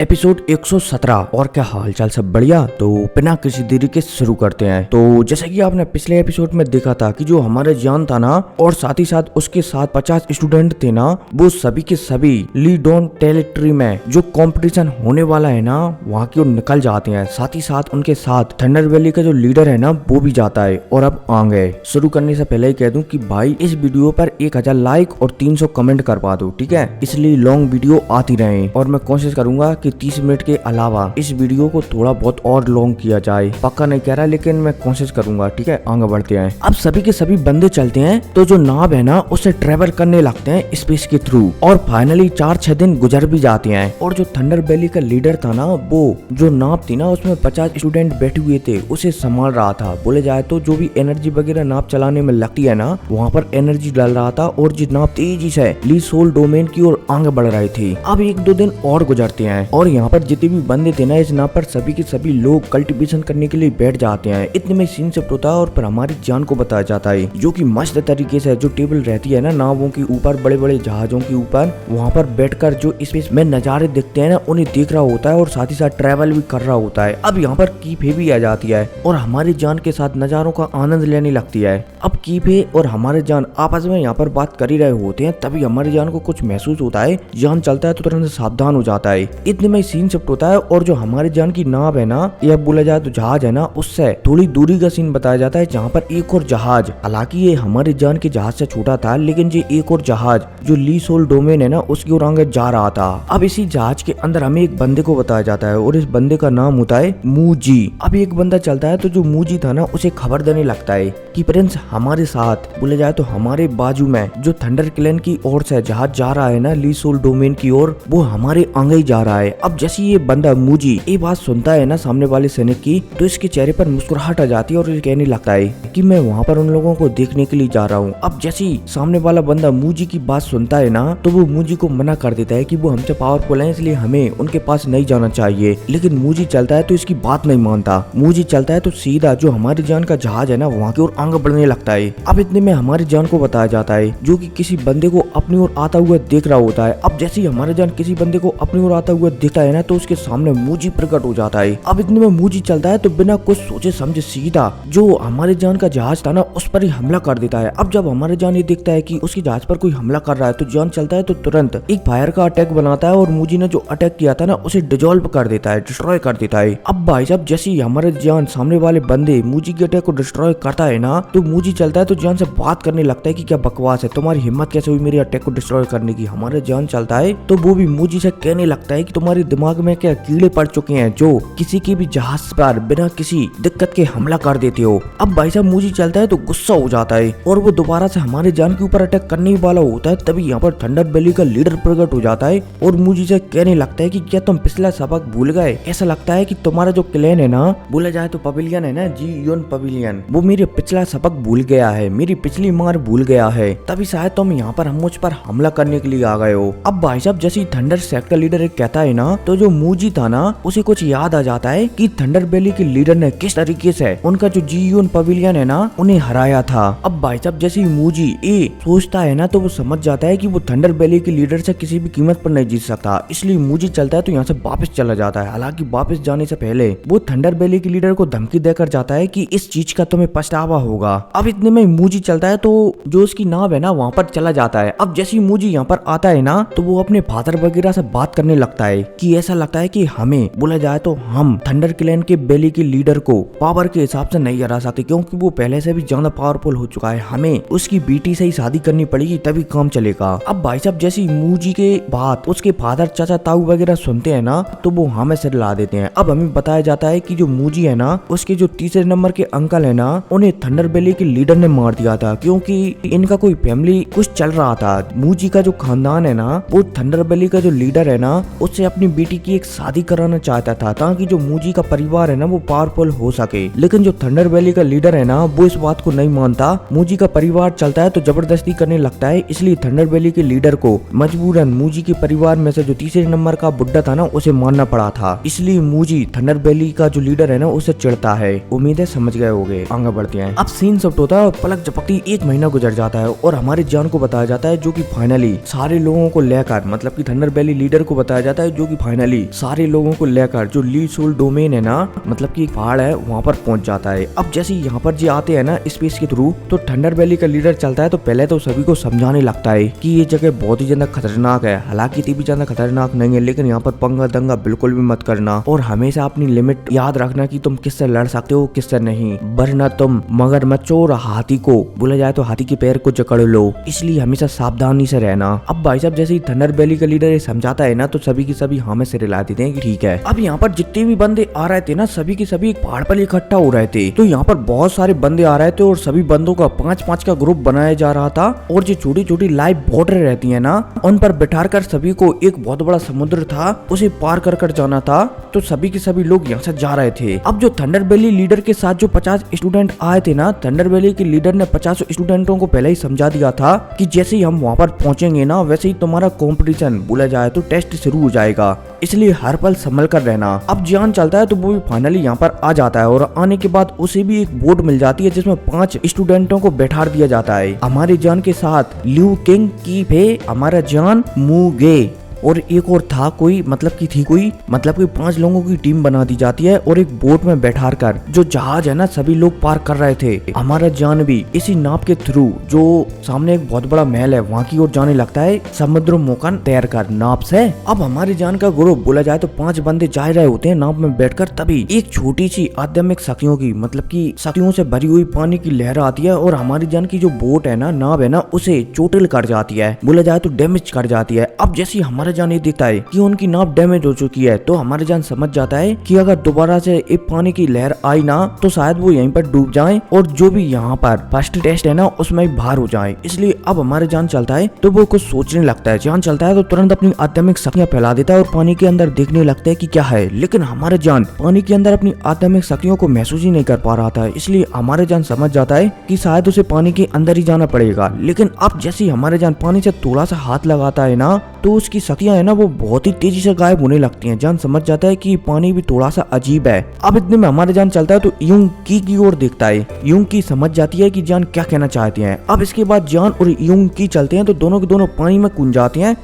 Episode 117। और क्या हाल चाल, सब बढ़िया। तो बिना किसी देरी के शुरू करते हैं। तो जैसे कि आपने पिछले एपिसोड में देखा था कि जो हमारे जान था ना, और साथ ही साथ उसके साथ 50 स्टूडेंट थे ना, वो सभी के सभी लीडोन टेरिटरी में जो कंपटीशन होने वाला है ना, वहाँ की ओर निकल जाते हैं। साथ ही साथ उनके साथ थंडर वैली का जो लीडर है ना, वो भी जाता है। और अब आगे शुरू करने से पहले ही कह दूं कि भाई इस वीडियो पर 1000 लाइक और 300 कमेंट करवा दो, ठीक है। इसलिए लॉन्ग वीडियो आती रहे और मैं कोशिश करूंगा कि 30 मिनट के अलावा इस वीडियो को थोड़ा बहुत और लॉन्ग किया जाए। पक्का नहीं कह रहा, लेकिन मैं कोशिश करूंगा, ठीक है। आगे बढ़ते हैं। अब सभी के सभी बंदे चलते हैं तो जो नाव है ना, उससे ट्रेवल करने लगते हैं स्पेस के थ्रू। और फाइनली 4-6 दिन गुजर भी जाते हैं। और जो थंडर वैली का लीडर था ना, वो जो नाव थी ना, उसमें 50 स्टूडेंट बैठे हुए थे, उसे संभाल रहा था। बोले जाए तो जो भी एनर्जी वगैरह नाव चलाने में लगती है ना, वहाँ पर एनर्जी डाल रहा था। और जो नाव तेजी से ली सोल डोमेन की ओर आगे बढ़ रही थी। अब 1-2 दिन और गुजरते हैं और यहाँ पर जितने भी बंदे थे ना इस नाव पर, सभी के सभी लोग कल्टीवेशन करने के लिए बैठ जाते हैं। इतने में सीन शिफ्ट होता है और फिर हमारी जान को बताया जाता है, जो कि मस्त तरीके से जो टेबल रहती है ना नावों के ऊपर, बड़े बड़े जहाजों के ऊपर, वहाँ पर बैठकर जो स्पेस में नजारे दिखते हैं ना, उन्हें देख रहा होता है और साथ ही साथ ट्रेवल भी कर रहा होता है। अब यहाँ पर कीफे भी आ जाती है और हमारी जान के साथ नजारों का आनंद लेने लगती है। अब कीफे और हमारे जान आपस में यहाँ पर बात कर ही रहे होते हैं, तभी हमारी जान को कुछ महसूस होता है। जान चलता है तो तुरंत सावधान हो जाता है। इतने में सीन शिफ्ट होता है और जो हमारी जान की नाव है ना, या बोला जाए तो जहाज है ना, उससे थोड़ी दूरी का सीन बताया जाता है, जहाँ पर एक और जहाज, हालांकि ये हमारी जान के जहाज से छोटा था, लेकिन ये एक और जहाज जो ली सोल डोमेन है ना, उसकी ओर आगे जा रहा था। अब इसी जहाज के अंदर हमें एक बंदे को बताया जाता है और इस बंदे का नाम होता है मूजी। अब एक बंदा चलता है तो जो मूजी था ना, उसे खबर देने लगता है कि प्रिंस हमारे साथ, बोले जाए तो हमारे बाजू में जो थंडर क्लैन की ओर से जहाज जा रहा है ना, ली सोल डोमेन की ओर, वो हमारे आगे ही जा रहा है। अब जैसे ये बंदा मूजी ये बात सुनता है ना सामने वाले सैनिक की, तो इसके चेहरे पर मुस्कुराहट आ जाती है और ये कहने लगता है कि मैं वहाँ पर उन लोगों को देखने के लिए जा रहा हूँ। अब जैसे ही सामने वाला बंदा मूजी की बात सुनता है ना, तो वो मूजी को मना कर देता है कि वो हमसे पावरफुल है, इसलिए हमें उनके पास नहीं जाना चाहिए। लेकिन मूजी चलता है तो इसकी बात नहीं मानता। मूजी चलता है तो सीधा जो हमारी जान का जहाज है ना, वहाँ की ओर आगे बढ़ने लगता है। अब इतने में हमारी जान को बताया जाता है, जो कि किसी बंदे को अपनी ओर आता हुआ देख रहा होता है। अब जैसे ही हमारी जान किसी बंदे को अपनी ओर आता हुआ दिखता है ना, तो उसके सामने मूजी प्रकट हो जाता है। अब इतने में मूजी चलता है तो बिना कुछ सोचे समझे सीधा जो हमारे जान का जहाज था ना, उस पर ही हमला कर देता है। अब जब हमारे जान ये देखता है कि उसके जहाज पर कोई हमला कर रहा है, तो जान चलता है तो तुरंत एक फायर का अटैक बनाता है और मूजी ने जो अटैक किया था ना, उसे डिसॉल्व कर देता है, डिस्ट्रॉय कर देता है। अब भाई साहब जैसे ही हमारे जान सामने वाले बंदे मूजी के अटैक को डिस्ट्रॉय करता है ना, तो मूजी चलता है तो जान से बात करने लगता है कि क्या बकवास है, तुम्हारी हिम्मत कैसे हुई मेरे अटैक को डिस्ट्रॉय करने की। हमारे जान चलता है तो वो भी मूजी से कहने लगता है कि तुम्हारे दिमाग में क्या कीड़े पड़ चुके हैं, जो किसी के भी जहाज पर बिना किसी दिक्कत के हमला कर देते हो। अब भाई साहब मूजी चलता है तो गुस्सा हो जाता है और वो दोबारा से हमारे जान के ऊपर अटैक करने वाला होता है। तभी यहाँ पर थंडर वैली का लीडर प्रकट हो जाता है और मूजी से कहने लगता है कि क्या तुम पिछला सबक भूल गए। ऐसा लगता है कि तुम्हारा जो क्लैन है ना, बोला जाए तो पवेलियन है ना, जी-यून पवेलियन, वो मेरे पिछला सबक भूल गया है, मेरी पिछली मार भूल गया है, तभी शायद तुम यहाँ पर मुझ पर हमला करने के लिए आ गए हो। अब भाई साहब जैसे थंडर सेक्टर लीडर कहता है ना, तो जो मूजी था ना, उसे कुछ याद आ जाता है कि थंडर वैली के लीडर ने किस तरीके से उनका जो जी-यून पवेलियन है ना, उन्हें हराया था। अब भाई साहब जैसे ही मूजी ये सोचता है ना, तो वो समझ जाता है कि वो थंडर वैली के लीडर से किसी भी कीमत पर नहीं जीत सकता। इसलिए मूजी चलता है तो यहाँ से वापस चला जाता है। हालांकि वापस जाने से पहले वो थंडर वैली के लीडर को धमकी देकर जाता है कि इस चीज का तुम्हें पछतावा होगा। अब इतने में मूजी चलता है तो जो उसकी नाव है ना, वहाँ पर चला जाता है। अब जैसे ही मूजी यहाँ पर आता है ना, तो वो अपने फादर वगैरह से बात करने लगता है कि ऐसा लगता है कि हमें, बोला जाए तो हम थंडर क्लैन के वैली के लीडर को पावर के हिसाब से नहीं हरा सकते, क्योंकि वो पहले से भी ज्यादा पावरफुल हो चुका है। हमें उसकी बेटी से ही शादी करनी पड़ेगी, तभी काम चलेगा। अब भाई साहब जैसे मूजी के बात उसके फादर, चाचा, ताऊ वगैरह सुनते हैं ना, तो वो हमें से ला देते हैं। अब हमें बताया जाता है कि जो मूजी है ना, उसके जो तीसरे नंबर के अंकल है ना, उन्हें थंडर वैली के लीडर ने मार दिया था, क्योंकि इनका कोई फैमिली कुछ चल रहा था। मूजी का जो खानदान है ना, वो थंडर वैली का जो लीडर है ना, उससे अपनी बेटी की एक शादी कराना चाहता था, ताकि जो मूजी का परिवार है ना, वो पावरफुल हो सके। लेकिन जो थंडर वैली का लीडर है ना, वो इस बात को नहीं मानता। मूजी का परिवार चलता है तो जबरदस्ती करने लगता है। इसलिए थंडर वैली के लीडर को मजबूरन मूजी के परिवार में से जो तीसरे नंबर का बुड्ढा था ना, उसे मारना पड़ा था। इसलिए मूजी थंडर वैली का जो लीडर है ना, उसे चिढ़ता है। उम्मीद है समझ गए होंगे। आगे बढ़ते हैं। अब सीन सब होता है और पलक झपकती 1 महीना गुजर जाता है और हमारी जान को बताया जाता है, जो कि फाइनली सारे लोगों को लेकर, मतलब कि थंडर वैली लीडर को बताया जाता है, जो कि फाइनली सारे लोगों को लेकर जो ली सोल डोमेन है ना, मतलब कि एक पहाड़ है, वहाँ पर पहुंच जाता है। अब जैसे यहाँ पर जी आते हैं ना स्पेस के थ्रू, तो थंडर वैली का लीडर चलता है तो पहले तो सभी को समझाने लगता है कि ये जगह बहुत ही ज्यादा खतरनाक है। हालांकि इतनी भी ज्यादा खतरनाक नहीं है, लेकिन यहाँ पर पंगा दंगा बिल्कुल भी मत करना और हमेशा अपनी लिमिट याद रखना कि तुम किससे लड़ सकते हो किससे नहीं, वरना तुम मगरमच्छ और हाथी को, बोला जाए तो हाथी के पैर को जकड़ लो, इसलिए हमेशा सावधानी से रहना। अब भाई साहब जैसे ही थंडर वैली का लीडर ये समझाता है ना, तो सभी की सभी हाँ में सिर हिला देते हैं कि ठीक है। अब यहाँ पर जितने भी बंदे आ रहे थे ना, सभी के सभी एक पहाड़ पर इकट्ठा हो रहे थे। तो यहाँ पर बहुत सारे बंदे आ रहे थे और सभी बंदों का 5-5 का ग्रुप बनाया जा रहा था, और जो छोटी छोटी लाइव बोटें रहती है ना, उन पर बिठाकर सभी को एक बहुत बड़ा समुद्र था उसे पार कर कर जाना था। तो सभी के सभी लोग यहाँ से जा रहे थे। अब जो थंडर वैली लीडर के साथ जो 50 स्टूडेंट आए थे ना, थंडर वैली के लीडर ने 50 स्टूडेंटों को पहले ही समझा दिया था कि जैसे ही हम वहाँ पर पहुंचेंगे ना, वैसे ही तुम्हारा कंपटीशन, बोला जाए तो टेस्ट शुरू हो जाएगा, इसलिए हर पल संभल कर रहना। अब जियान चलता है तो वो भी फाइनली यहाँ पर आ जाता है, और आने के बाद उसे भी एक बोट मिल जाती है जिसमें 5 स्टूडेंटों को बैठा दिया जाता है। हमारे जान के साथ लिu किंग, की फे, हमारा जान, मूगे और एक और था कोई, मतलब की थी कोई, मतलब कि 5 लोगों की टीम बना दी जाती है और एक बोट में बैठा कर जो जहाज है ना सभी लोग पार कर रहे थे। हमारा जान भी इसी नाव के थ्रू, जो सामने एक बहुत बड़ा महल है, वहाँ की ओर जाने लगता है समुद्र मोकन तैर कर नाव से। अब हमारे जान का ग्रुप, बोला जाए तो 5 बंदे जा रहे होते हैं नाव में बैठकर, तभी एक छोटी सी आध्यात्मिक शक्तियों की, मतलब की शक्तियों से भरी हुई पानी की लहर आती है और हमारी जान की जो बोट है ना, नाव है ना, उसे चोटिल कर जाती है, बोला जाए तो डैमेज कर जाती है। अब जैसे हमारे जान ये देखता है कि उनकी नाव डैमेज हो चुकी है, तो हमारे जान समझ जाता है कि अगर दोबारा से एक पानी की लहर आई ना, तो शायद वो यहीं पर डूब जाएं और जो भी यहाँ पर फर्स्ट टेस्ट है ना उसमें बाहर हो जाएं। इसलिए अब हमारे जान चलता है तो वो कुछ सोचने लगता है। जान चलता है तो तुरंत अपनी आध्यात्मिक शक्तियां फैला देता है और पानी के अंदर देखने लगता है कि क्या है, लेकिन हमारे जान पानी के अंदर अपनी आध्यात्मिक शक्तियों को महसूस ही नहीं कर पा रहा था। इसलिए हमारे जान समझ जाता है कि शायद उसे पानी के अंदर ही जाना पड़ेगा। लेकिन अब जैसे हमारे जान पानी से थोड़ा सा हाथ लगाता है ना, तो उसकी शक्तियां है ना वो बहुत ही तेजी से गायब होने लगती हैं। जान समझ जाता है कि पानी भी थोड़ा सा अजीब है। अब इतने में हमारे जान चलता है तो यूं की ओर देखता है। यूं की समझ जाती है कि जान क्या कहना चाहते हैं। अब इसके बाद जान और यूं की चलते हैं तो दोनों के दोनों पानी में कूद जाते हैं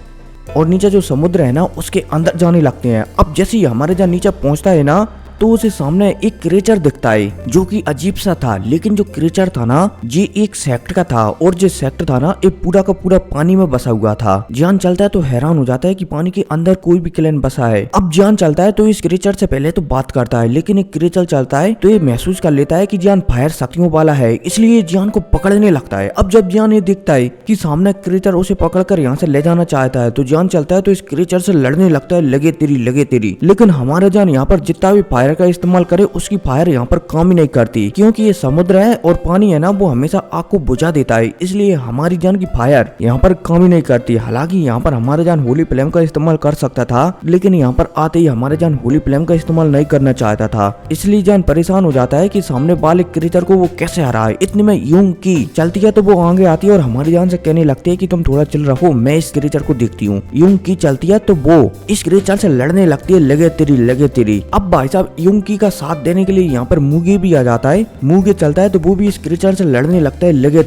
और नीचे जो समुद्र है ना उसके अंदर जाने लगते हैं। अब जैसे ही हमारे जान नीचे पहुंचता है ना, तो उसे सामने एक क्रिएचर दिखता है जो कि अजीब सा था। लेकिन जो क्रिएचर था ना, ये एक सेक्ट का था और जो सेक्ट था ना, ये पूरा का पूरा पानी में बसा हुआ था। जियान चलता है तो हैरान हो जाता है कि पानी के अंदर कोई भी क्लैन बसा है। अब जियान चलता है तो इस क्रिएचर से पहले तो बात करता है, लेकिन एक क्रिएचर चलता है तो ये महसूस कर लेता है कि जियान फायर शक्तियों वाला है, इसलिए जियान को पकड़ने लगता है। अब जब जियान ये दिखता है कि सामने क्रिएचर उसे पकड़कर यहाँ से ले जाना चाहता है, तो जियान चलता है तो इस क्रिएचर से लड़ने लगता है, लगे तेरी। लेकिन हमारा जान यहाँ पर जितना भी फायर का इस्तेमाल करे, उसकी फायर यहाँ पर काम ही नहीं करती, क्योंकि ये समुद्र है और पानी है ना वो हमेशा आग को बुझा देता है। इसलिए हमारी जान की फायर यहाँ पर काम ही नहीं करती। हालांकि यहाँ पर हमारे जान होली फ्लेम का इस्तेमाल कर सकता था, लेकिन यहाँ पर आते ही हमारे जान होली फ्लेम का इस्तेमाल नहीं करना चाहता था। इसलिए जान परेशान हो जाता है कि सामने वाले क्रिएचर को वो कैसे हराए। इतने में यूं की चलती है तो वो आगे आती है और हमारी जान से कहने लगती है कि तुम थोड़ा चिल रहो, मैं इस क्रिएचर को देखती हूँ। यूं की चलती है तो वो इस क्रिएचर से लड़ने लगती है, लगे तेरी। अब भाई साहब यूं की का साथ देने के लिए यहाँ पर मूगे भी आ जाता है। मूगे चलता है तो वो भी इस क्रिएचर से लड़ने लगता है, लगे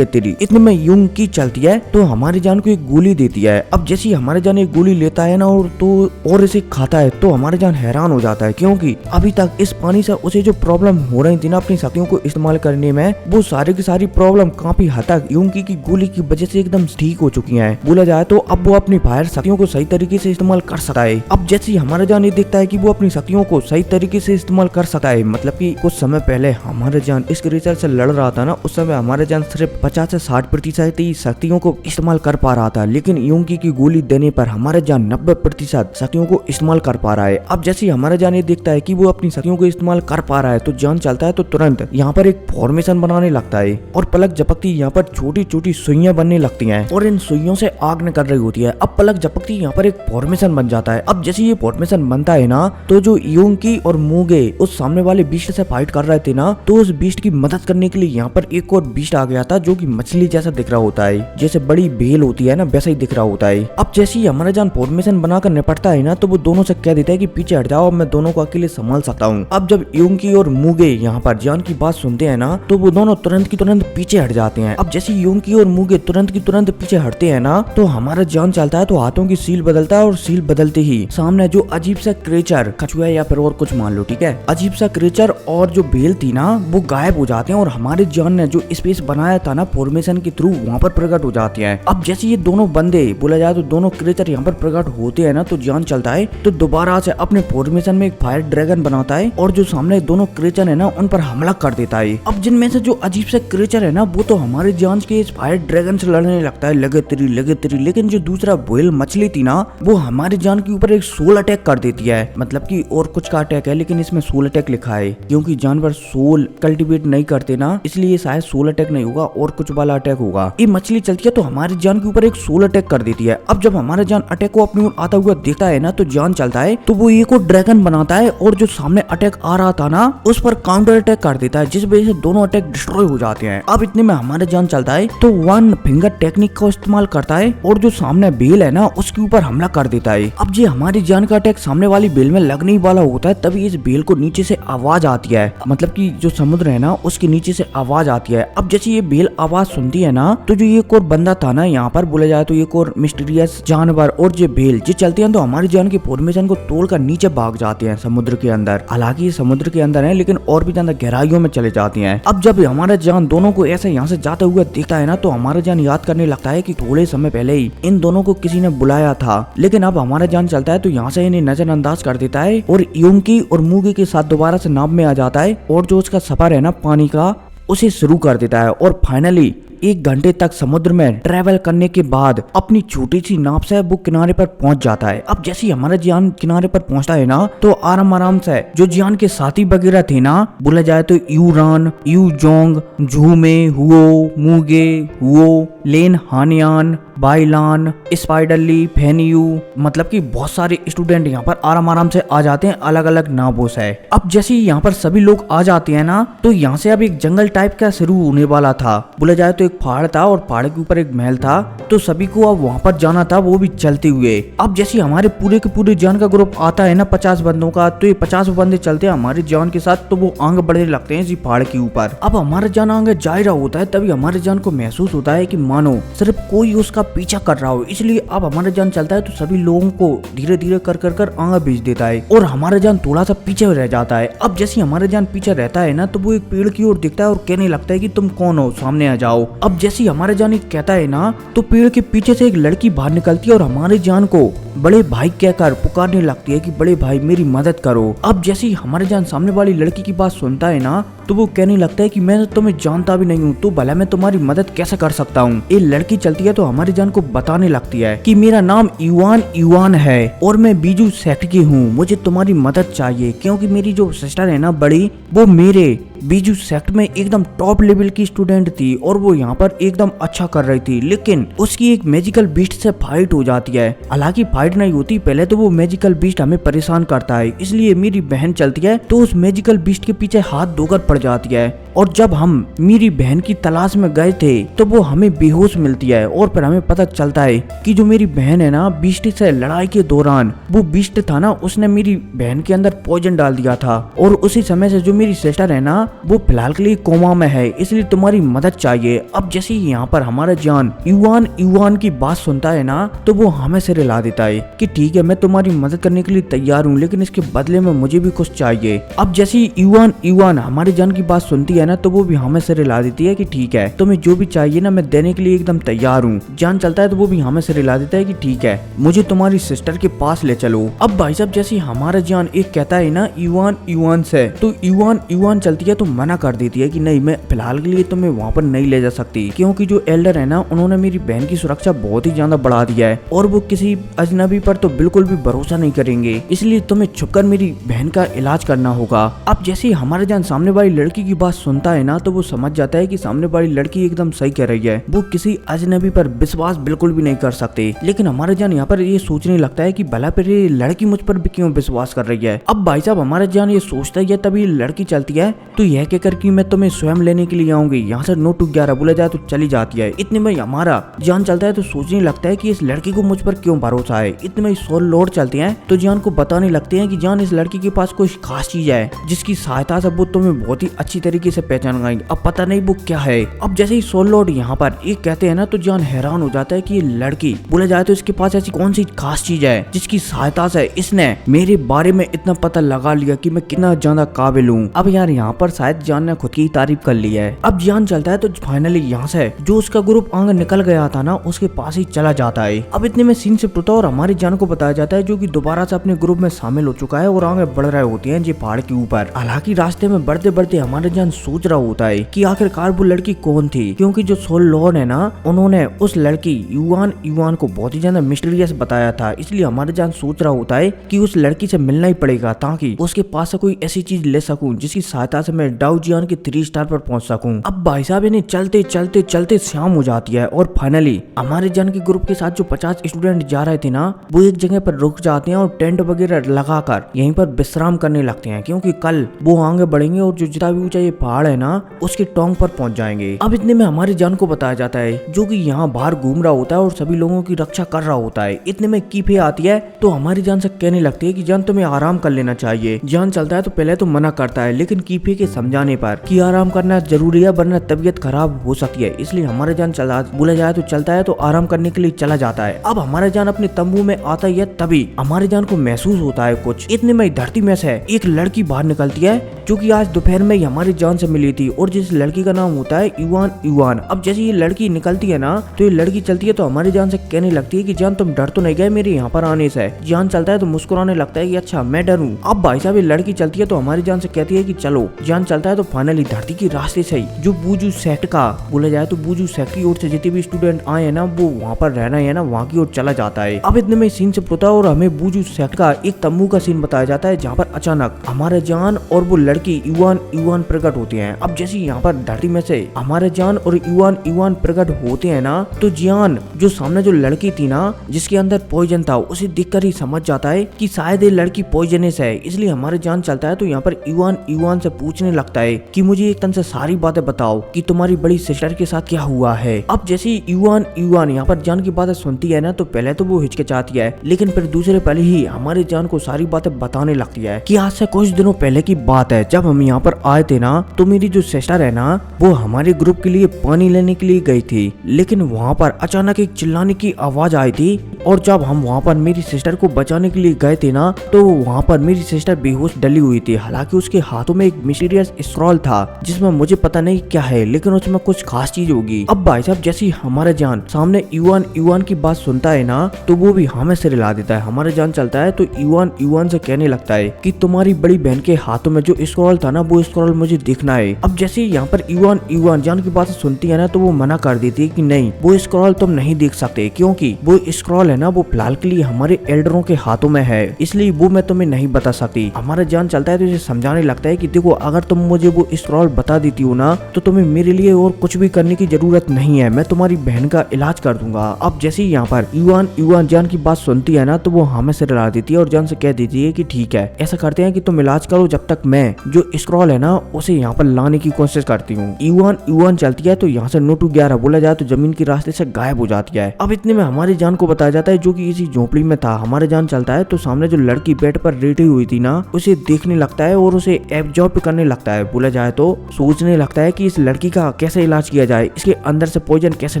तेरी। इतने में यूं की चलती है तो हमारी जान को एक गोली देती है। अब जैसे ही हमारे जान एक गोली लेता है ना और इसे खाता है, तो हमारे जान हैरान हो जाता है, क्योंकि अभी तक इस पानी से उसे जो प्रॉब्लम हो रही थी ना अपनी शक्तियों को इस्तेमाल करने में, वो सारी की सारी प्रॉब्लम काफी हद तक यूं की गोली की वजह से एकदम ठीक हो चुकी है। बोला जाए तो अब वो अपनी फायर शक्तियों को सही तरीके से इस्तेमाल कर सकता है। अब जैसे ही हमारा जान ये देखता है कि वो अपनी शक्तियों को सही तरीके से इस्तेमाल कर सकता है, मतलब कि कुछ समय पहले हमारे जान इस क्रिएचर से लड़ रहा था ना, उस समय हमारे जान सिर्फ 50 से 60% ही शक्तियों को इस्तेमाल कर पा रहा था, लेकिन यूं की गोली देने पर हमारे जान 90% शक्तियों को इस्तेमाल कर पा रहा है। अब जैसे हमारे जान ये देखता है कि वो अपनी शक्तियों को इस्तेमाल कर पा रहा है, तो जान चलता है तो तुरंत यहाँ पर एक फॉर्मेशन बनाने लगता है और पलक झपकती यहाँ पर छोटी छोटी सुइयां बनने लगती हैं और इन सुइयों से आग निकल रही होती है। अब पलक झपकती यहाँ पर एक फॉर्मेशन बन जाता है। अब जैसे ये फॉर्मेशन बनता है ना, तो जो यूं की और मूगे उस सामने वाले बीस्ट से फाइट कर रहे थे ना, तो उस बीस्ट की मदद करने के लिए यहाँ पर एक और बीस्ट आ गया था जो कि मछली जैसा दिख रहा होता है, जैसे बड़ी भेल होती है ना वैसा ही दिख रहा होता है। अब जैसे ही हमारा जान फॉर्मेशन बनाकर निपटता है ना, तो वो दोनों से कह देता है कि पीछे हट जाओ, मैं दोनों को अकेले संभाल सकता हूँ। अब जब यूंगी और मूगे यहाँ पर जान की बात सुनते हैं ना, तो वो दोनों तुरंत की तुरंत पीछे हट जाते हैं। अब जैसे यूंगी और मूगे तुरंत की तुरंत पीछे हटते हैं ना, तो हमारा जान चलता है तो हाथों की सील बदलता है और सील बदलते ही सामने जो अजीब सा क्रिएचर, कछुआ या फिर और कुछ मान लो, ठीक है, अजीब सा क्रिएचर और जो भेल थी ना वो गायब हो जाते हैं और हमारे जान ने जो स्पेस बनाया था ना फॉर्मेशन के थ्रू वहाँ पर प्रकट हो जाते हैं। अब जैसे ये दोनों बंदे बोला जाए तो दोनों क्रिएचर यहाँ पर प्रकट होते हैं ना, तो जान चलता है तो दोबारा से अपने फॉर्मेशन में एक फायर ड्रैगन बनाता है और जो सामने दोनों क्रिएचर है ना उन पर हमला कर देता है। अब जिनमें से जो अजीब से क्रिएचर है ना वो तो हमारे जान के इस फायर ड्रैगन से लड़ने लगता है, लगे तेरी, लेकिन जो दूसरा व्हेल मछली थी ना वो हमारे जान के ऊपर एक सोल अटैक कर देती है। मतलब कि और कुछ का अटैक है लेकिन इसमें सोल अटैक लिखा है, क्योंकि जानवर सोल कल्टीवेट नहीं करते ना, इसलिए शायद सोल अटैक नहीं होगा और कुछ वाला अटैक होगा। ये मछली चलती है तो हमारी जान के ऊपर एक सोल अटैक कर देती है। अब जब हमारा जान अटैक को अपनी ओर आता हुआ देखता है ना, तो जान चलता है तो वो एक और ड्रैगन बनाता है और जो सामने अटैक आ रहा था ना उस पर काउंटर अटैक कर देता है, जिस वजह से दोनों अटैक डिस्ट्रॉय हो जाते हैं। अब इतने में हमारा जान चलता है तो वन फिंगर टेक्निक का इस्तेमाल करता है और जो सामने बेल है ना उसके ऊपर हमला कर देता है। अब जी हमारी जान का अटैक सामने वाली बेल में लगने वाला होता है, तभी इस बेल को नीचे से आवाज आती है, मतलब कि जो समुद्र है ना उसके नीचे से आवाज आती है। अब जैसे ये बेल आवाज सुनती है ना, तो जो एक और बंदा था ना यहाँ पर बोला जाए तो एक और मिस्टीरियस जानवर और जो बेल जो चलते हैं तो हमारी जान की फॉर्मेशन को तोड़कर नीचे भाग जाते हैं समुद्र के अंदर। हालांकि ये समुद्र के अंदर है लेकिन और भी ज्यादा गहराइयों में चले जाती हैं। अब जब हमारा जान दोनों को ऐसे यहाँ से जाते हुए देखता है ना, तो हमारा जान याद करने लगता है कि थोड़े समय पहले ही इन दोनों को किसी ने बुलाया था, लेकिन अब हमारा जान चलता है तो यहाँ से इन्हें नजरअंदाज कर देता है और यूंगी और मूगी के साथ दोबारा से नाव में आ जाता है और जो उसका सफर है ना पानी का उसे शुरू कर देता है। और फाइनली 1 घंटे तक समुद्र में ट्रेवल करने के बाद अपनी छोटी सी नाव से वो किनारे पर पहुंच जाता है। अब जैसे ही हमारा जियान किनारे पर पहुंचता है ना, तो आराम से जो जियान के साथी वगैरह थे ना, बोला जाए तो यूरान, यूजोंग, झूमे, हुओ, मूगे, हुओ, लेन हानियान, बाइलान, स्पाइडरली, फेनियू, मतलब कि बहुत सारे स्टूडेंट यहाँ पर आराम से आ जाते हैं अलग अलग नावों से। अब जैसे यहाँ पर सभी लोग आ जाते हैं ना, तो यहाँ से अब एक जंगल टाइप का शुरू होने वाला था। बोला जाए तो एक पहाड़ था और पहाड़ के ऊपर एक महल था, तो सभी को अब वहाँ पर जाना था, वो भी चलते हुए। अब जैसे हमारे पूरे के पूरे जान का ग्रुप आता है ना 50 बंदों का, तो ये 50 बंदे चलते हैं हमारे जान के साथ, तो वो आगे बढ़ने लगते हैं इसी पहाड़ के ऊपर। अब हमारा जान आगे जा रहा होता है, तभी हमारे जान को महसूस होता है कि मानो सिर्फ कोई उसका पीछा कर रहा हो, इसलिए अब हमारा जान चलता है तो सभी लोगों को धीरे धीरे कर आगे भेज देता है और हमारा जान थोड़ा सा पीछे रह जाता है। अब जैसे हमारा जान पीछे रहता है ना, तो वो एक पेड़ की ओर दिखता है और कहने लगता है कि तुम कौन हो, सामने आ जाओ। अब जैसे हमारा जान कहता है ना, तो पेड़ के पीछे से एक लड़की बाहर निकलती है और हमारे जान को बड़े भाई कहकर पुकारने लगती है कि बड़े भाई मेरी मदद करो। अब जैसे ही हमारे जान सामने वाली लड़की की बात सुनता है ना, तो वो कहने लगता है कि मैं तुम्हें जानता भी नहीं हूँ, तो भला मैं तुम्हारी मदद कैसे कर सकता हूँ। ये लड़की चलती है तो हमारी जान को बताने लगती है कि मेरा नाम युआन है और मैं बीजू सेक्ट की हूँ, मुझे तुम्हारी मदद चाहिए, क्योंकि मेरी जो सिस्टर है ना बड़ी, वो मेरे बीजू सेक्ट में एकदम टॉप लेवल की स्टूडेंट थी और वो यहाँ पर एकदम अच्छा कर रही थी, लेकिन उसकी एक मैजिकल बीस्ट से फाइट हो जाती है। हालांकि फाइट नहीं होती, पहले तो वो मैजिकल बीस्ट हमें परेशान करता है, इसलिए मेरी बहन चलती है तो उस मैजिकल बीस्ट के पीछे हाथ धोकर पड़ जाती है। और जब हम मेरी बहन की तलाश में गए थे तो वो हमें बेहोश मिलती है और फिर हमें पता चलता है कि जो मेरी बहन है ना, बीस्ट से लड़ाई के दौरान वो बीस्ट था ना, उसने मेरी बहन के अंदर पॉइजन डाल दिया था और उसी समय से जो मेरी सिस्टर है ना, वो फिलहाल के लिए कोमा में है, इसलिए तुम्हारी मदद चाहिए। अब जैसे यहाँ पर हमारा जान युआन की बात सुनता है ना, तो वो हमें से रिला देता है कि ठीक है मैं तुम्हारी मदद करने के लिए तैयार हूँ, लेकिन इसके बदले में मुझे भी कुछ चाहिए। अब जैसे युआन हमारे जान की बात सुनती है ना, तो वो भी हमें से रिला देती है कि ठीक है तुम्हें जो भी चाहिए ना मैं देने के लिए एकदम तैयार हूँ। जान चलता है तो वो भी हमें से रिला देता है कि ठीक है मुझे तुम्हारी सिस्टर के पास ले चलो। अब भाई साहब जैसे हमारा जान एक कहता है ना युआन से, तो युआन चलती है तो मना कर देती है कि नहीं मैं फिलहाल के लिए तुम्हें वहाँ पर नहीं ले जा सकती, क्योंकि जो एल्डर है ना उन्होंने मेरी बहन की सुरक्षा बहुत ही ज्यादा बढ़ा दिया है और वो किसी अजनबी पर तो बिल्कुल भी भरोसा नहीं करेंगे, इसलिए तुम्हें छुपकर मेरी बहन का इलाज करना होगा। अब जैसे ही हमारे जान सामने वाली लड़की की बात सुनता है ना तो वो समझ जाता है कि सामने वाली लड़की एकदम सही कह रही है, वो किसी अजनबी पर विश्वास बिल्कुल भी नहीं कर सकते। लेकिन हमारे जान यहाँ पर ये सोचने लगता है कि भला फिर ये लड़की मुझ पर भी क्यों विश्वास कर रही है। अब भाई साहब हमारे जान ये सोचता है तभी लड़की चलती है तो यह कहकर कि मैं तुम्हें स्वयं लेने के लिए आऊंगी, यहाँ से 9 to 11 बोला जाए तो चली जाती है। इतने में हमारा जान चलता है तो सोचने लगता है कि इस लड़की को मुझ पर क्यों भरोसा है। इतने में 100 लोड चलते हैं तो जान को बताने लगते हैं कि जान इस लड़की के पास कोई खास चीज है जिसकी सहायता से वो तुम्हें बहुत ही अच्छी तरीके से पहचान पाएंगे। अब पता नहीं वो क्या है। अब जैसे ही 100 लोड यहाँ पर एक कहते हैं ना तो जान हैरान हो जाता है कि ये लड़की बोला जाए तो इसके पास ऐसी कौन सी खास चीज है जिसकी सहायता से इसने मेरे बारे में इतना पता लगा लिया कि मैं कितना ज्यादा काबिल हूँ। अब यार यहाँ पर शायद जान ने खुद की तारीफ कर ली है। अब जान चलता है तो फाइनली यहाँ से जो उसका ग्रुप आगे निकल गया था ना उसके पास ही चला जाता है। अब इतने में सीन शिफ्ट होता है और हमारी जान को बताया जाता है जो कि दोबारा से अपने ग्रुप में शामिल हो चुका है और आगे बढ़ रहे होते हैं जी पहाड़ के ऊपर। हालांकि रास्ते में बढ़ते बढ़ते हमारे जान सोच रहा होता है कि आखिरकार वो लड़की कौन थी, क्योंकि जो सोल लॉर्ड है ना उन्होंने उस लड़की युवान को बहुत ही ज्यादा मिस्टीरियस बताया था, इसलिए हमारे जान सोच रहा होता है कि उस लड़की से मिलना ही पड़ेगा ताकि उसके पास से कोई ऐसी चीज ले सकूं जिसकी सहायता से मैं डाउ जियान के 3 स्टार पर पहुंच सकूं। अब भाई साहब इन्हें चलते चलते चलते शाम हो जाती है और फाइनली हमारे जान के ग्रुप के साथ जो 50 स्टूडेंट जा रहे थे ना वो एक जगह पर रुक जाते हैं और टेंट वगैरह लगाकर यहीं पर विश्राम करने लगते हैं, क्योंकि कल वो आगे बढ़ेंगे और जो जितना भी ऊंचा ये पहाड़ है ना उसके टोंग पर पहुंच जाएंगे। अब इतने में हमारी जान को बताया जाता है जो कि यहाँ बाहर घूम रहा होता है और सभी लोगों की रक्षा कर रहा होता है। इतने में कीफे आती है तो हमारी जान से कहने लगती है कि जान तुम्हें आराम कर लेना चाहिए। जान चलता है तो पहले तो मना करता है, लेकिन कीफे के समझाने पर कि आराम करना जरूरी है वरना तबीयत खराब हो सकती है, इसलिए हमारे जान चला बोला जाए तो चलता है तो आराम करने के लिए चला जाता है। अब हमारे जान अपने तंबू में आता है तभी हमारे जान को महसूस होता है कुछ। इतने में धरती में से एक लड़की बाहर निकलती है जो कि आज दोपहर में ही हमारी जान से मिली थी और जिस लड़की का नाम होता है युवान। अब जैसे ये लड़की निकलती है ना तो ये लड़की चलती है तो हमारी जान से कहने लगती है कि जान तुम डर तो नहीं गए मेरे यहाँ पर आने से। जान चलता है तो मुस्कुराने लगता है कि अच्छा मैं डरूं। अब भाई साहब ये लड़की चलती है तो हमारी जान से कहती है कि चलो। जान चलता है तो फाइनली धरती के रास्ते से जो बूजू सेक्ट का बोला जाए तो बूजू सेक्ट की ओर से जितने भी स्टूडेंट आए हैं ना वो वहाँ पर रहना है ना वहाँ की ओर चला जाता है। अब इतने में सीन से होता है और हमें बूजू सेक्ट का एक तंबू का सीन बताया जाता है जहाँ पर अचानक हमारे जान और वो लड़की युवान प्रकट होते हैं। अब जैसे यहाँ पर धरती में से हमारे जान और युवान प्रकट होते हैं ना तो जान जो सामने जो लड़की थी ना जिसके अंदर पॉइजन था उसे देखकर ही समझ जाता है कि शायद ये लड़की पॉइजनस है, इसलिए हमारे जान चलता है तो यहाँ पर युवान से पूछने लगता है कि मुझे एक तन से सारी बातें बताओ कि तुम्हारी बड़ी सिस्टर के साथ क्या हुआ है। अब जैसे युवान यहाँ पर जान की बातें सुनती है ना तो पहले तो वो हिचकिचाती है, लेकिन फिर दूसरे पल ही हमारे जान को सारी बातें बताने लगती है कि आज से कुछ दिनों पहले की बात है जब हम यहाँ पर आए थे ना तो मेरी जो सिस्टर है ना वो हमारे ग्रुप के लिए पानी लेने के लिए गई थी, लेकिन वहाँ पर अचानक एक चिल्लाने की आवाज आई थी और जब हम वहाँ पर मेरी सिस्टर को बचाने के लिए गए थे ना तो वहाँ पर मेरी सिस्टर बेहोश डली हुई थी। हालांकि उसके हाथों में एक मिस्टीरियस स्क्रॉल था जिसमें मुझे पता नहीं क्या है, लेकिन उसमें कुछ खास चीज होगी। अब भाई साहब जैसे हमारा जान सामने युवान की बात सुनता है ना तो वो भी हमें सिर हिला देता है। हमारे जान चलता है तो युवान से कहने लगता है कि तुम्हारी बड़ी बहन के हाथों में जो स्क्रॉल था ना वो स्क्रॉल मुझे देखना है। अब जैसे यहाँ पर युवान जान की बात सुनती है ना तो वो मना कर देती है कि नहीं वो स्क्रॉल तुम नहीं देख सकते, क्योंकि वो स्क्रॉल है ना वो फिलहाल के लिए हमारे एल्डरों के हाथों में है, इसलिए वो मैं तुम्हें नहीं बता सकती। हमारा जान चलता है तो इसे समझाने लगता है कि देखो अगर तुम मुझे वो स्क्रॉल बता देती हो ना तो तुम्हें मेरे लिए और कुछ भी करने की जरूरत नहीं है, मैं तुम्हारी बहन का इलाज कर दूंगा। अब जैसे यहाँ पर युवान जान की बात सुनती है ना तो वो हमें से डरा देती है और जान से कह देती है कि ठीक है ऐसा करते हैं कि तुम इलाज करो जब तक मैं जो स्क्रॉल है ना उसे यहाँ पर लाने की कोशिश करती हूँ। युवान चलती है तो यहाँ से 9 to 11 बोला जाए तो जमीन के रास्ते से गायब हो जाती है। अब इतने में हमारी जान को बताया जाता है जो कि इसी झोपड़ी में था। हमारे जान चलता है तो सामने जो लड़की बेड पर लेटी हुई थी ना उसे देखने लगता है और उसे एब्जॉर्ब करने लगता है। बोला जाए तो सोचने लगता है कि इस लड़की का कैसे इलाज किया जाए, इसके अंदर से पॉइजन कैसे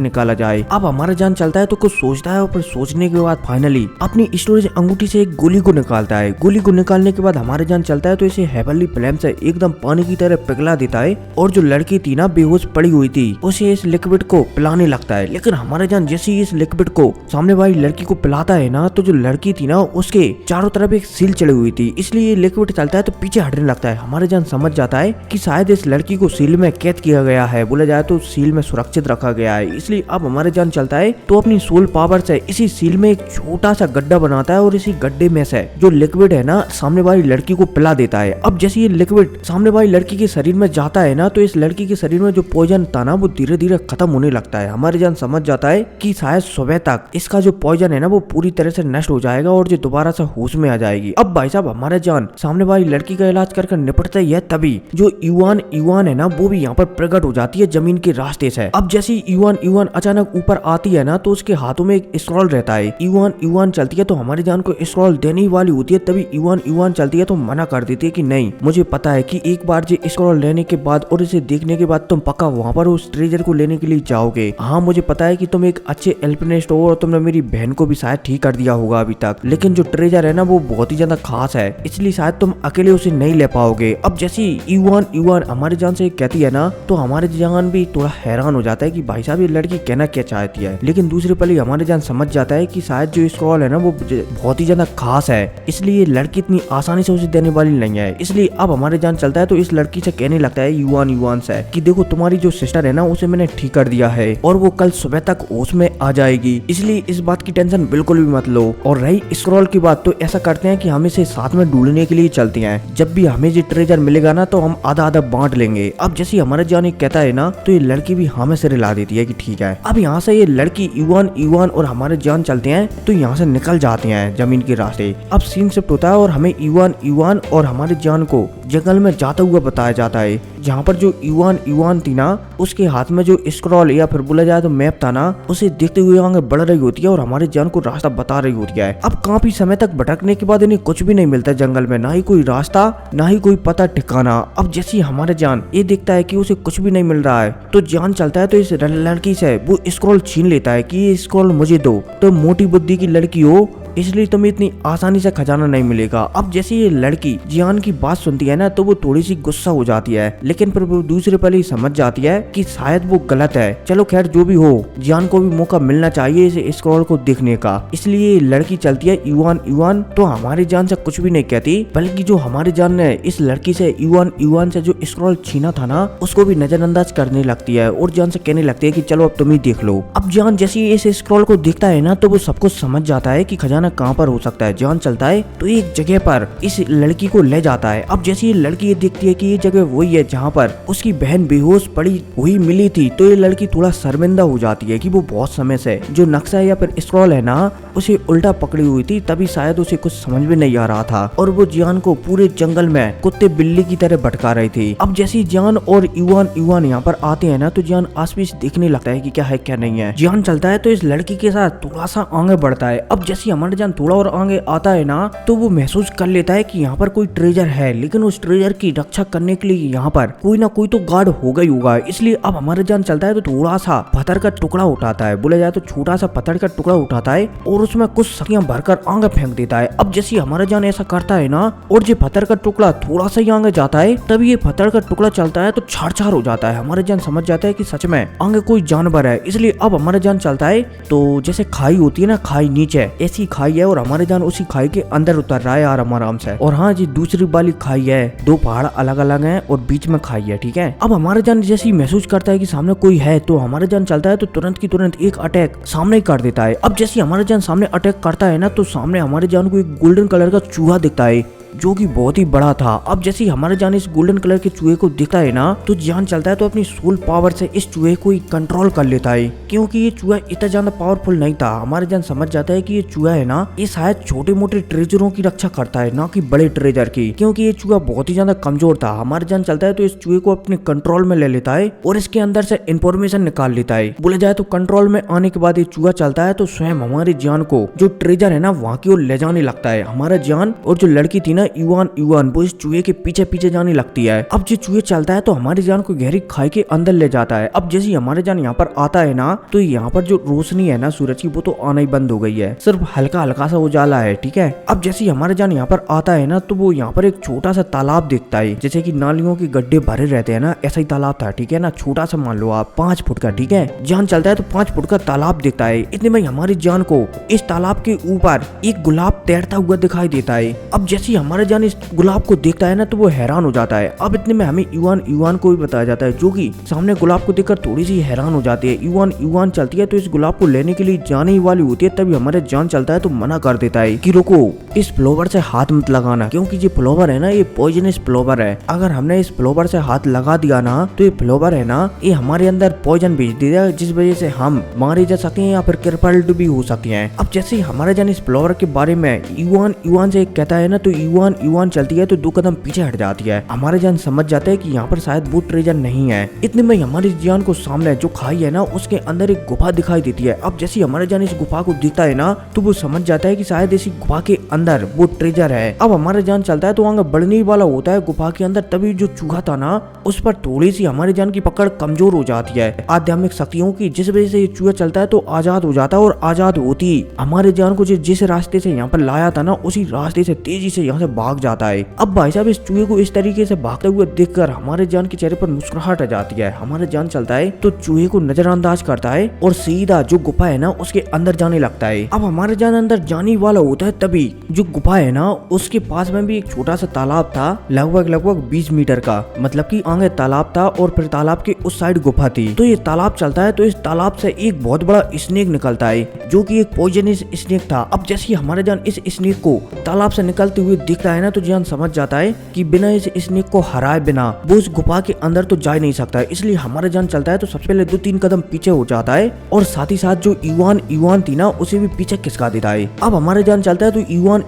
निकाला जाए। अब हमारा जान चलता है तो कुछ सोचता है और फिर सोचने के बाद फाइनली अपनी स्टोरेज अंगूठी से एक गोली को निकालता है। गोली को निकालने के बाद हमारे जान चलता है तो इसे हेवनली फ्लेम से एकदम पानी की तरह पिघला देता है और जो लड़की थी ना बेहोश पड़ी हुई थी उसे इस लिक्विड को पिलाने लगता है। लेकिन हमारा जान जैसे ही इस लिक्विड को सामने वाली लड़की को पिलाता है ना तो जो लड़की थी ना उसके चारों तरफ एक सील चढ़ी हुई थी, इसलिए लिक्विड चलता है तो पीछे हटने लगता है। हमारा जान समझ जाता है कि शायद इस लड़की को सील में कैद किया गया है। बोला जाए तो सील में सुरक्षित रखा गया है। इसलिए अब हमारे जान चलता है तो अपनी सोल पावर से इसी सील में एक छोटा सा गड्ढा बनाता है और इसी गड्ढे में से जो लिक्विड है ना सामने वाली लड़की को पिला देता है। अब जैसे ये लिक्विड सामने वाली लड़की के शरीर में जाता है ना तो इस लड़की के शरीर में जो पॉइजन था ना वो धीरे धीरे खत्म होने लगता है। हमारे जान समझ जाता है कि शायद सुबह तक इसका जो पॉइजन है ना वो पूरी तरह से नष्ट हो जाएगा और जो दोबारा से होश में आ जाएगी। अब भाई साहब हमारे जान सामने वाली लड़की का इलाज कर निपटता ही है, तभी जो इवान है ना वो भी यहाँ पर प्रकट हो जाती है जमीन के रास्ते से। अब जैसे इवान अचानक ऊपर आती है ना तो उसके हाथों में एक स्क्रॉल रहता है। इवान चलती है तो हमारे जान को स्क्रॉल देने वाली होती है, तभी इवान चलती है तो मना कर देती है कि नहीं, मुझे पता है कि एक बार जो स्क्रॉल लेने के बाद और इसे देखने के बाद तुम पक्का वहाँ पर उस ट्रेजर को लेने के लिए जाओगे। हाँ मुझे पता है कि तुम एक अच्छे एल्पिनिस्ट हो और तुमने मेरी बहन को भी शायद ठीक कर दिया होगा अभी तक, लेकिन जो ट्रेजर है ना वो बहुत ही ज्यादा खास है, इसलिए शायद तुम अकेले उसे नहीं ले पाओगे। अब जैसी इवान हमारे जान से कहती है ना तो हमारे जान भी थोड़ा हैरान हो जाता है कि भाई साहब ये लड़की कहना क्या चाहती है, लेकिन दूसरे पल हमारे जान समझ जाता है कि शायद जो स्क्रॉल है ना वो बहुत ही ज्यादा खास है, इसलिए लड़की इतनी आसानी से उसे देने वाली नहीं है। इसलिए अब हमारे जान चलता है तो इस लड़की से कहने लगता है इवान से कि देखो तुम्हारी जो सिस्टर है ना उसे मैंने ठीक कर दिया है और वो कल सुबह तक होश में आ जाएगी, इसलिए इस बात की टेंशन बिल्कुल भी मत लो। और रही स्क्रॉल की बात तो ऐसा करते हैं कि हम इसे साथ में ढूंढने के लिए चलते हैं, जब भी हमें जो ट्रेजर मिलेगा ना तो हम आधा आधा बांट लेंगे। अब जैसे हमारे जान कहता है ना तो ये लड़की भी हमें से रिला देती है कि ठीक है। अब यहाँ से ये लड़की इवान और हमारे जान चलते हैं तो यहाँ से निकल जाते हैं जमीन के रास्ते। अब सीन शिफ्ट होता है और हमें इवान और हमारे जान को जंगल में जाता हुआ बताया जाता है, जहाँ पर जो इवान थी ना उसके हाथ में जो स्क्रॉल या फिर बोला जाए तो मैप था ना उसे देखते हुए आगे बढ़ रही होती है और हमारे जान को रास्ता बता रही होती है। अब काफी समय तक भटकने के बाद इन्हें कुछ भी नहीं मिलता जंगल में, ना ही कोई रास्ता ना ही कोई पता ठिकाना। अब जैसे हमारे जान ये देखता है कि उसे कुछ भी नहीं मिल रहा है तो जान चलता है तो इस लड़की से वो स्क्रॉल छीन लेता है कि ये स्क्रॉल मुझे दो, तो मोटी बुद्धि की लड़की हो इसलिए तुम्हें इतनी आसानी से खजाना नहीं मिलेगा। अब जैसे ये लड़की जियान की बात सुनती है ना तो वो थोड़ी सी गुस्सा हो जाती है, लेकिन फिर वो दूसरे पल ही समझ जाती है कि शायद वो गलत है। चलो खैर जो भी हो, जियान को भी मौका मिलना चाहिए इस स्क्रॉल को देखने का, इसलिए लड़की चलती है इवान तो हमारी जान से कुछ भी नहीं कहती, बल्कि जो हमारी जान ने इस लड़की से इवान से जो स्क्रॉल छीना था ना उसको भी नजरअंदाज करने लगती है और जान से कहने लगती है कि चलो अब तुम ही देख लो। अब जान जैसे इस स्क्रॉल को देखता है ना तो वो सब कुछ समझ जाता है कि खजाना कहाँ पर हो सकता है। जान चलता है तो एक जगह पर इस लड़की को ले जाता है। अब जैसे ये लड़की ये देखती है कि ये जगह वही है जहाँ पर उसकी बहन बेहोश पड़ी हुई मिली थी, तो ये लड़की थोड़ा शर्मिंदा हो जाती है कि वो बहुत समय से जो नक्शा या फिर स्क्रॉल है ना उसे उल्टा पकड़ी हुई थी, तभी शायद उसे कुछ समझ में नहीं आ रहा था और वो जियान को पूरे जंगल में कुत्ते बिल्ली की तरह भटका रही थी। अब जैसे जियान और इवान यहाँ पर आते हैं ना तो जियान आसपास देखने लगता है कि क्या है क्या नहीं है। जियान चलता है तो इस लड़की के साथ थोड़ा सा आगे बढ़ता है। अब जैसे हमारे जान थोड़ा और आगे आता है ना तो वो महसूस कर लेता है कि यहाँ पर कोई ट्रेजर है, लेकिन उस ट्रेजर की रक्षा करने के लिए यहाँ पर कोई ना कोई तो गार्ड होगा ही होगा। इसलिए अब हमारे जान चलता है तो थोड़ा सा पत्थर का टुकड़ा उठाता है, बोला जाए तो छोटा सा पत्थर का टुकड़ा उठाता है और उसमें कुछ सखियां भरकर आगे फेंक देता है। अब जैसे हमारा जान ऐसा करता है ना और जो पत्थर का टुकड़ा थोड़ा सा आगे जाता है तभी ये पत्थर का टुकड़ा चलता है तो छाड़ हो जाता है। हमारे जान समझ जाता है कि सच में आगे कोई जानवर है। इसलिए अब हमारे जान चलता है तो जैसे खाई होती है ना, खाई नीचे ऐसी खाई है और हमारे जान उसी खाई के अंदर उतर रहा है आराम से। और हाँ जी दूसरी वाली खाई है, दो पहाड़ अलग अलग हैं और बीच में खाई है, ठीक है। अब हमारे जान जैसे ही महसूस करता है कि सामने कोई है तो हमारे जान चलता है तो तुरंत की तुरंत एक अटैक सामने कर देता है। अब जैसे हमारे जान सामने अटैक करता है ना तो सामने हमारे जान को एक गोल्डन कलर का चूहा दिखता है जो कि बहुत ही बड़ा था। अब जैसे हमारे जान इस गोल्डन कलर के चूहे को दिखता है ना तो जान चलता है तो अपनी सोल पावर से इस चूहे को कंट्रोल कर लेता है, क्योंकि ये चूहा इतना ज्यादा पावरफुल नहीं था। हमारे जान समझ जाता है कि ये चूहा है ना ये शायद छोटे मोटे ट्रेजरों की रक्षा करता है, ना कि बड़े ट्रेजर की, क्योंकि ये चूहा बहुत ही ज्यादा कमजोर था। हमारे जान चलता है तो इस चूहे को अपने कंट्रोल में ले लेता है और इसके अंदर से इंफॉर्मेशन निकाल लेता है। बोला जाए तो कंट्रोल में आने के बाद ये चूहा चलता है तो स्वयं हमारे जान को जो ट्रेजर है ना वहाँ की ओर ले जाने लगता है। हमारा जान और जो लड़की थी ना इवान वो इस चूहे के पीछे पीछे जाने लगती है। अब जो चूहे चलता है तो हमारी जान को गहरी खाई के अंदर ले जाता है। अब जैसे हमारे जान यहाँ पर आता है ना तो यहाँ पर जो रोशनी है ना सूरज की वो तो आना ही बंद हो गई है, सिर्फ हल्का हल्का सा उजाला है, ठीक है। अब जैसे हमारे जान यहाँ पर आता है ना तो वो यहाँ पर एक छोटा सा तालाब देखता है, जैसे कि नालियों के गड्ढे भरे रहते हैं ना ऐसा ही तालाब था, ठीक है ना, छोटा सा मान लो आप 5 फुट का, ठीक है। जान चलता है तो 5 फुट का तालाब देखता है। इतने में हमारी जान को इस तालाब के ऊपर एक गुलाब तैरता हुआ दिखाई देता है। अब जैसे हमारे जान इस गुलाब को देखता है ना तो वो हैरान हो जाता है। अब इतने में हमें युआन को भी बताया जाता है, जो कि सामने गुलाब को देखकर थोड़ी सी हैरान हो जाती है। युआन चलती है तो इस गुलाब को लेने के लिए जाने ही वाली होती है, तभी हमारे जान चलता है तो मना कर देता है कि रुको, इस फ्लावर से हाथ मत लगाना, क्योंकि ये फ्लावर है ना ये पॉइजनस फ्लावर है। अगर हमने इस फ्लावर से हाथ लगा दिया ना तो ये फ्लावर है ना ये हमारे अंदर पॉइजन भेज देगा, जिस वजह से हम मारे जा सकते हैं या फिर क्रिपल्ड भी हो सकते हैं। अब जैसे ही हमारे जान इस फ्लावर के बारे में युआन से कहता है ना तो युआन चलती है तो 2 कदम पीछे हट जाती है। हमारे जान समझ जाते हैं कि यहाँ पर शायद वो ट्रेजर नहीं है। इतने में हमारे जान को सामने जो खाई है ना उसके अंदर एक गुफा दिखाई देती है। अब जैसे हमारे जान इस गुफा को दिखता है ना तो वो समझ जाता है कि शायद इसी गुफा के अंदर वो ट्रेजर है। अब हमारे जान चलता है तो आगे बढ़ने वाला होता है गुफा के अंदर, तभी जो चूहा था ना उस पर थोड़ी सी हमारे जान की पकड़ कमजोर हो जाती है आध्यात्मिक शक्तियों की, जिस वजह से ये चूहा चलता है तो आजाद हो जाता है। और आजाद होती हमारे जान को जिस रास्ते से यहाँ पर लाया था ना उसी रास्ते से तेजी से यहाँ से भाग जाता है। अब भाई साहब इस चूहे को इस तरीके से भागते हुए देखकर हमारे जान के चेहरे पर मुस्कुराहट आ जाती है। हमारे जान चलता है तो चूहे को नजरअंदाज करता है और सीधा जो गुफा है ना उसके अंदर जाने लगता है। अब हमारे जान अंदर जाने वाला होता है, तभी जो गुफा है ना उसके पास में भी एक छोटा सा तालाब था, लगभग 20 मीटर का, मतलब कि आगे तालाब था और फिर तालाब के उस साइड गुफा थी। तो ये तालाब चलता है तो इस तालाब से एक बहुत बड़ा स्नेक निकलता है, जो कि एक पॉइजनस स्नेक था। अब जैसे ही हमारे जान इस स्नेक को तालाब से निकलते हुए दिखता है ना तो जान समझ जाता है कि बिना इस स्नेक को हराए बिना वो उस गुफा के अंदर तो जा नहीं सकता है। इसलिए हमारे जान चलता है तो सबसे पहले 2-3 कदम पीछे हो जाता है और साथ ही साथ जो युआन थी ना उसे भी पीछे खिसका देता है। अब हमारे जान चलता है तो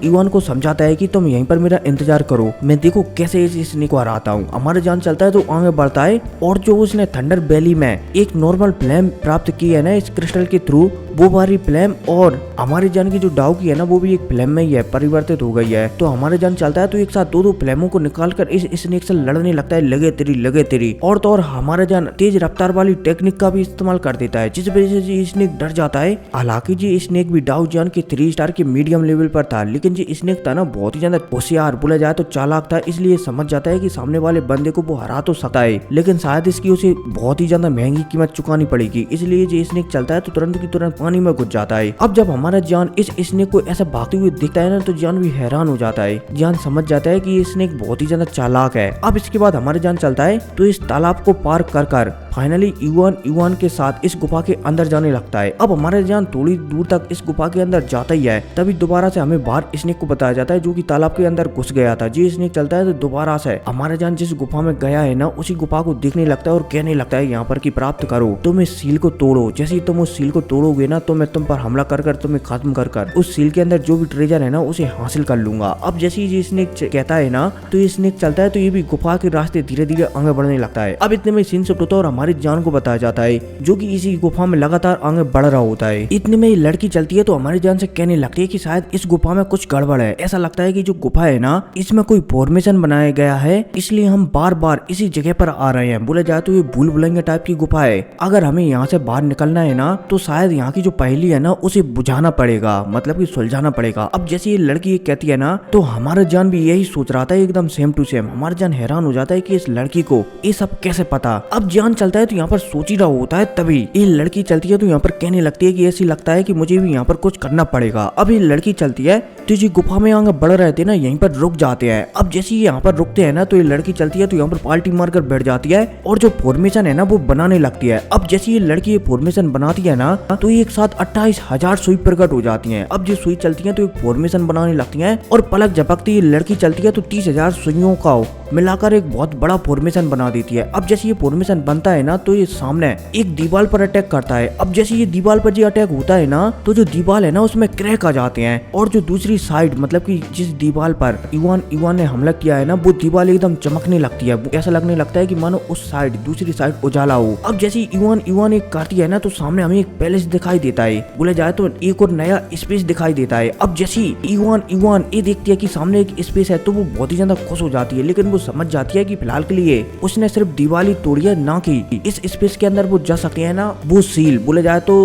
युआन को समझाता है कि तुम यहीं पर मेरा इंतजार करो, मैं देखो कैसे इस स्नेक को हराता हूँ। हमारे जान चलता है तो आगे बढ़ता है और जो उसने थंडर वैली में एक नॉर्मल फ्लेम प्राप्त की है ना इस क्रिस्टल के थ्रू, वो वाली फ्लेम और हमारे जान की जो डाउ की है ना वो भी एक फ्लेम में ही है, परिवर्तित हो गई है। तो हमारे जान चलता है तो एक साथ 2 फ्लेमों को निकालकर इस स्नेक से लड़ने लगता है, लगे तेरी। और तो और हमारे जान तेज रफ्तार वाली टेक्निक का भी इस्तेमाल कर देता है, जिस वजह से ये स्नेक डर जाता है। हालांकि जी स्नेक भी डाउ जान के 3 स्टार के मीडियम लेवल पर था, लेकिन जी स्नेक था ना बहुत ही ज्यादा होशियार, बोला जाए तो चालाक था, इसलिए समझ जाता है कि सामने वाले बंदे को वो हरा तो सकता है, लेकिन शायद इसकी उसे बहुत ही ज्यादा महंगी कीमत चुकानी पड़ेगी। इसलिए जो स्नेक चलता है तो तुरंत की तुरंत पानी में घुस जाता है। अब जब हमारा जान इस स्नेक को ऐसा भागते हुए दिखता है ना तो जान भी हैरान हो जाता है। जान समझ जाता है कि ये स्नेक बहुत ही ज्यादा चालाक है। अब इसके बाद हमारे जान चलता है तो इस तालाब को पार कर फाइनली युआन के साथ इस गुफा के अंदर जाने लगता है। अब हमारे जान थोड़ी दूर तक इस गुफा के अंदर जाता ही है, तभी दोबारा से हमें बाहर स्नेक को बताया जाता है जो कि तालाब के अंदर घुस गया था। जी स्नेक चलता है तो दोबारा से हमारे जान जिस गुफा में गया है ना उसी गुफा को देखने लगता है और कहने लगता है यहाँ पर की प्राप्त करो, तुम इस सील को तोड़ो, जैसे ही तुम उस सील को तोड़ोगे ना तो मैं तुम पर हमला कर तुम्हें खत्म कर उस सील के अंदर जो भी ट्रेजर है ना उसे हासिल कर लूंगा। अब जैसे ही स्नेक कहता है ना तो ये स्नेक चलता है तो ये भी गुफा के रास्ते धीरे धीरे आगे बढ़ने लगता है। अब इतने में सीन शिफ्ट होता है और हमारी जान को बताया जाता है जो कि इसी गुफा में लगातार आगे बढ़ रहा होता है। इतने में ये लड़की चलती है तो हमारी जान से कहने लगती है कि शायद इस गुफा में कुछ गड़बड़ है, ऐसा लगता है कि जो गुफा है ना इसमें कोई फॉर्मेशन बनाया गया है, इसलिए हम बार बार इसी जगह पर आ रहे हैं। बोले जाए तो ये भूल भुलैया टाइप की गुफा है, अगर हमें यहाँ से बाहर निकलना है ना तो शायद यहाँ की जो पहेली है ना उसे बुझाना पड़ेगा, मतलब कि सुलझाना पड़ेगा। अब जैसे ये लड़की ये कहती है ना तो हमारा जान भी यही सोच रहा था, एकदम सेम टू सेम। हमारा जान हैरान हो जाता है कि इस लड़की को ये सब कैसे पता। अब जान चलता है तो यहाँ पर सोच ही रहा होता है, तभी ये लड़की चलती है तो यहाँ पर कहने लगती है कि ऐसी लगता है कि मुझे भी यहाँ पर कुछ करना पड़ेगा। अब ये लड़की चलती है तो जी गुफा में आगे बढ़ रहे थे ना यहीं पर रुक जाते हैं। अब जैसे यहाँ पर रुकते हैं ना तो ये लड़की चलती है तो यहाँ पर पाल्टी मारकर बैठ जाती है और जो फॉर्मेशन है ना वो बनाने लगती है। अब जैसे ये लड़की ये फॉर्मेशन बनाती है ना तो एक साथ 28,000 सुई प्रकट हो जाती हैं। अब जो सुई चलती है तो एक फॉर्मेशन बनाने लगती है और पलक झपकती ये लड़की चलती है तो 30,000 सुइयों का मिलाकर एक बहुत बड़ा फॉर्मेशन बना देती है। अब जैसे ये फॉर्मेशन बनता है ना तो ये सामने एक दीवार पर अटैक करता है। अब जैसे ये दीवार पर जो अटैक होता है ना तो जो दीवार है ना उसमें क्रैक आ जाते हैं और जो दूसरी साइड मतलब कि जिस दीवार पर युआन ने हमला किया है ना वो दीवार एकदम चमकने लगती है। ऐसा लगने लगता है कि मानो उस साइड दूसरी साइड उजाला हो। अब जैसे युआन एक काटती है ना तो सामने हमें एक पैलेस दिखाई देता है, बोले जाए तो एक और नया स्पेस दिखाई देता है। अब जैसे युआन ये देखती है कि सामने एक स्पेस है तो वो बहुत ही ज्यादा खुश हो जाती है, लेकिन वो समझ जाती है कि फिलहाल के लिए उसने सिर्फ दीवार ही तोड़ी है, ना कि इस स्पेस के अंदर वो जा सकते हैं ना वो सील, बोले जाए तो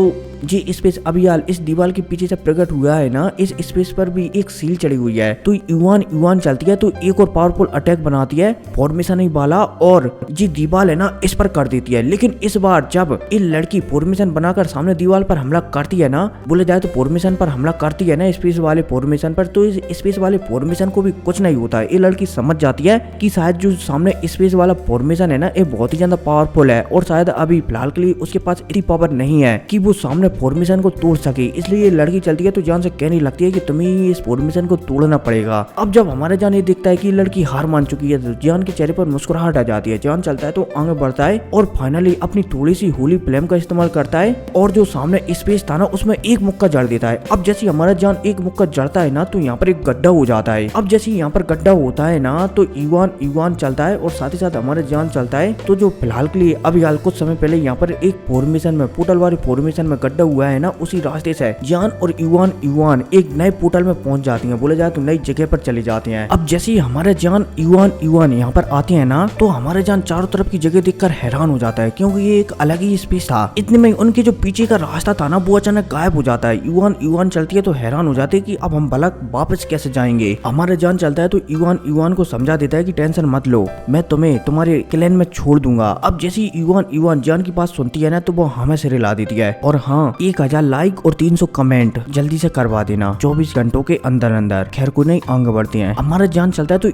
जी स्पेस अभियाल इस दीवार के पीछे से प्रकट हुआ है ना, इस स्पेस पर भी एक सील चढ़ी हुई है। तो युआन चलती है तो एक और पावरफुल अटैक बनाती है फॉर्मेशन वाला और जी दीवार है ना इस पर कर देती है। लेकिन इस बार जब ये लड़की फॉर्मेशन बनाकर सामने दीवार पर हमला करती है ना, बोले जाए तो फॉर्मेशन पर हमला करती है ना स्पेस वाले फॉर्मेशन पर, तो इस स्पेस वाले फॉर्मेशन को भी कुछ नहीं होता है। ये लड़की समझ जाती है कि शायद जो सामने स्पेस वाला फॉर्मेशन है ना ये बहुत ही ज्यादा पावरफुल है और शायद अभी फिलहाल के लिए उसके पास इतनी पावर नहीं है कि वो सामने फॉर्मेशन को तोड़ सके। इसलिए ये लड़की चलती है तो जान से कहने लगती है कि तुम्हें इस फॉर्मेशन को तोड़ना पड़ेगा। अब जब हमारे जान ये देखता है कि लड़की हार मान चुकी है तो जान के चेहरे पर मुस्कुराहट आ जाती है। जान चलता है तो आगे बढ़ता है और फाइनली अपनी थोड़ी सी होली फ्लेम का इस्तेमाल करता है और जो सामने स्पेस था ना उसमें एक मुक्का जड़ देता है। अब जैसे हमारा जान एक मुक्का जड़ता है ना तो यहाँ पर एक गड्ढा हो जाता है। अब जैसे यहाँ पर गड्ढा होता है ना तो युआन चलता है और साथ ही साथ हमारे जान चलता है। तो जो फिलहाल के लिए अभी हाल कुछ समय पहले यहाँ पर एक फॉर्मेशन में पोर्टल वाले फॉर्मेशन में गड्ढा हुआ है ना, उसी रास्ते से जान और युआन एक नए पोर्टल में पहुंच जाती हैं। बोले जाए तो नई जगह पर चले जाते हैं। अब जैसे हमारे जान युआन यहाँ पर आते हैं ना तो हमारे जान चारों तरफ की जगह देखकर हैरान हो जाता है क्योंकि ये एक अलग ही स्पेस था। इतने में उनके जो पीछे का रास्ता था ना वो अचानक गायब हो जाता है। युआन चलती है तो हैरान हो जाते है कि अब हम भला वापस कैसे जाएंगे। हमारे जान चलता है तो युआन को समझा देता है कि टेंशन मत लो, मैं तुम्हें तुम्हारे क्लैन में छोड़ दूंगा। अब जैसे युआन जान की बात सुनती है ना तो वो हमें से रिला देती है और हाँ 1000 लाइक और 300 कमेंट जल्दी से करवा देना 24 घंटों के अंदर अंदर। खैर को नहीं आगे बढ़ते हैं। हमारा जान चलता है तो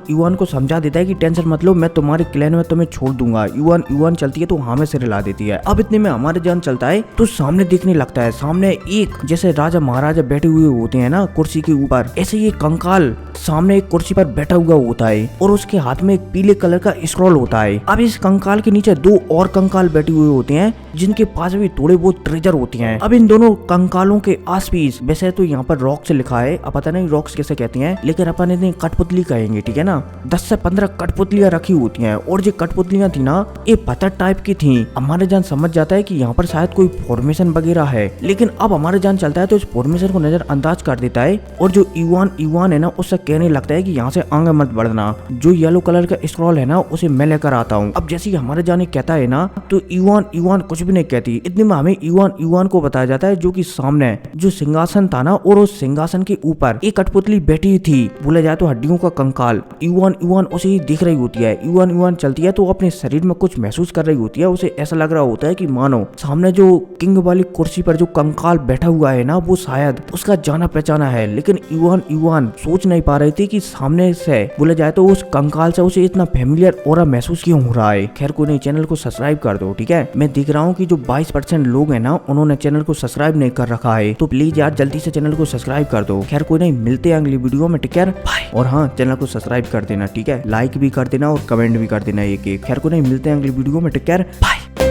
युआन को समझा देता है कि टेंशन मत लो, मैं तुम्हारे क्लैन में तुम्हें छोड़ दूंगा। युआन चलती है तो हमें से रिला देती है। अब इतने में हमारे जान चलता है तो सामने देखने लगता है, सामने एक जैसे राजा महाराजा बैठे हुए होते हैं ना कुर्सी के ऊपर, ऐसे ये कंकाल सामने एक कुर्सी पर बैठा हुआ होता है और उसके हाथ में एक पीले कलर का स्क्रॉल होता है। अब इस कंकाल के नीचे दो और कंकाल बैठे हुए होते हैं जिनके पास भी थोड़े बहुत ट्रेजर होते हैं। अब इन दोनों कंकालों के आसपास, वैसे तो यहाँ पर रॉक से लिखा है, अब पता नहीं रॉक्स कैसे कहते हैं, लेकिन अपन इन्हें कठपुतली कहेंगे, ठीक है ना। 10 से 15 कठपुतलियां रखी होती हैं और जो कठपुतलियां थी ना ये पत्थर टाइप की थी। हमारे जान समझ जाता है कि यहाँ पर शायद कोई फॉर्मेशन वगैरह है, लेकिन अब हमारे जान चलता है तो इस फॉर्मेशन को नजरअंदाज कर देता है और जो युआन है ना उससे कहने लगता है कि यहाँ से आगे मत बढ़ना, जो येलो कलर का स्क्रॉल है ना उसे मैं लेकर आता हूँ। अब जैसे हमारे जान कहता है ना तो युआन कुछ भी नहीं कहती। इतने में हमें युआन को बताया जाता है जो कि सामने जो सिंहासन था ना और उस सिंहासन के ऊपर एक कठपुतली बैठी थी, बोला जाए तो हड्डियों का कंकाल। युआन उसे ही दिख रही होती है। युआन चलती है तो अपने शरीर में कुछ महसूस कर रही होती है। उसे ऐसा लग रहा होता है कि मानो सामने जो किंग वाली कुर्सी पर जो कंकाल बैठा हुआ है ना वो शायद उसका जाना पहचाना है। लेकिन युआन सोच नहीं पा रही थी कि सामने से बोला जाए तो उस कंकाल से उसे इतना फेमिलियर ऑरा महसूस क्यों हो रहा है। खैर कोई नहीं, चैनल को सब्सक्राइब कर दो, ठीक है। मैं देख रहा हूँ कि जो 22% लोग हैं ना उन्होंने चैनल को सब्सक्राइब नहीं कर रखा है, तो प्लीज यार जल्दी से चैनल को सब्सक्राइब कर दो। खैर कोई नहीं, मिलते हैं अगली वीडियो में, टेक केयर, बाय। और हाँ चैनल को सब्सक्राइब कर देना, ठीक है, लाइक भी कर देना और कमेंट भी कर देना एक एक। खैर कोई नहीं, मिलते हैं अगली वीडियो में, टेक केयर, बाय।